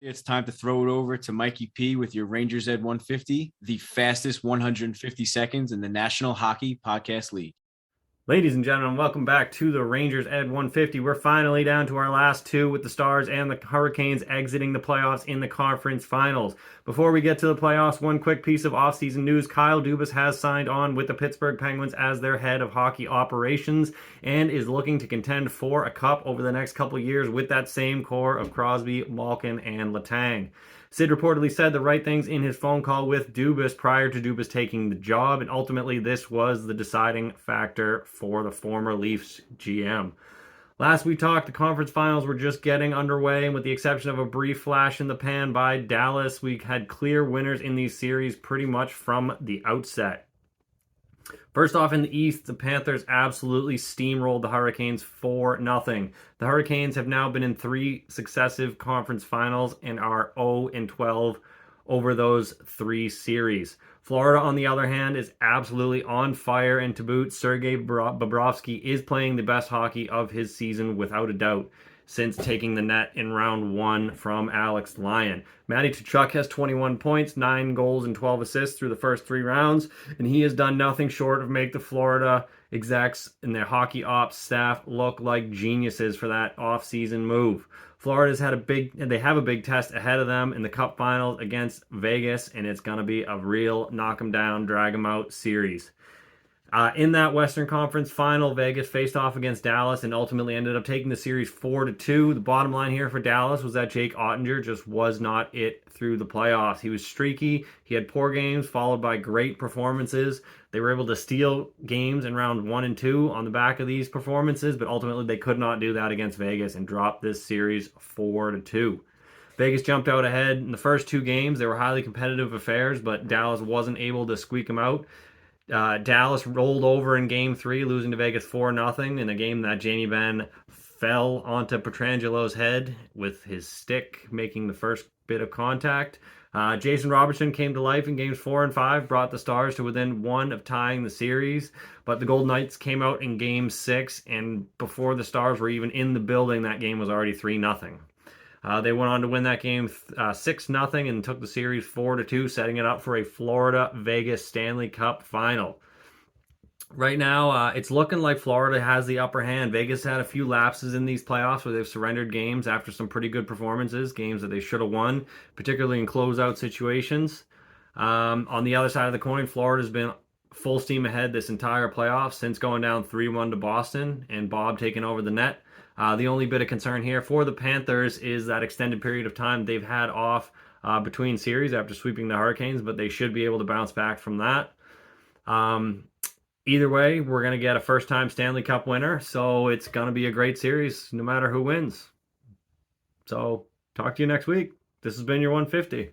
It's time to throw it over to Mikey P with your Rangers Ed 150, the fastest 150 seconds in the National Hockey Podcast League. Ladies and gentlemen, welcome back to the Rangers Ed 150. We're finally down to our last two with the Stars and the Hurricanes exiting the playoffs in the conference finals. Before we get to the playoffs, one quick piece of offseason news. Kyle Dubas has signed on with the Pittsburgh Penguins as their head of hockey operations and is looking to contend for a cup over the next couple years with that same core of Crosby, Malkin, and Letang. Sid reportedly said the right things in his phone call with Dubas prior to Dubas taking the job, and ultimately this was the deciding factor for the former Leafs GM. Last we talked, the conference finals were just getting underway, and with the exception of a brief flash in the pan by Dallas, we had clear winners in these series pretty much from the outset. First off, in the East, the Panthers absolutely steamrolled the Hurricanes 4-0. The Hurricanes have now been in 3 successive conference finals and are 0-12 over those 3 series. Florida, on the other hand, is absolutely on fire, and to boot, Sergei Bobrovsky is playing the best hockey of his season without a doubt since taking the net in round 1 from Alex Lyon. Matty Tkachuk has 21 points, 9 goals, and 12 assists through the first 3 rounds, and he has done nothing short of make the Florida execs and their hockey ops staff look like geniuses for that offseason move. Florida's had they have a big test ahead of them in the Cup Finals against Vegas, and it's going to be a real knock 'em down, drag 'em out series. In that Western Conference final, Vegas faced off against Dallas and ultimately ended up taking the series 4-2. The bottom line here for Dallas was that Jake Ottinger just was not it through the playoffs. He was streaky. He had poor games followed by great performances. They were able to steal games in round 1 and 2 on the back of these performances, but ultimately they could not do that against Vegas and dropped this series 4-2. Vegas jumped out ahead in the first 2 games. They were highly competitive affairs, but Dallas wasn't able to squeak them out. Dallas rolled over in Game 3, losing to Vegas 4-0 in a game that Jamie Benn fell onto Petrangelo's head with his stick, making the first bit of contact. Jason Robertson came to life in Games 4 and 5, brought the Stars to within 1 of tying the series, but the Golden Knights came out in Game 6, and before the Stars were even in the building, that game was already 3-0. They went on to win that game 6-0 and took the series 4-2, setting it up for a Florida-Vegas Stanley Cup final. Right now, it's looking like Florida has the upper hand. Vegas had a few lapses in these playoffs where they've surrendered games after some pretty good performances, games that they should have won, particularly in closeout situations. On the other side of the coin, Florida's been full steam ahead this entire playoff since going down 3-1 to Boston and Bob taking over the net. The only bit of concern here for the Panthers is that extended period of time they've had off between series after sweeping the Hurricanes, but they should be able to bounce back from that. Either way, we're going to get a first-time Stanley Cup winner, so it's going to be a great series no matter who wins. So, talk to you next week. This has been your 150.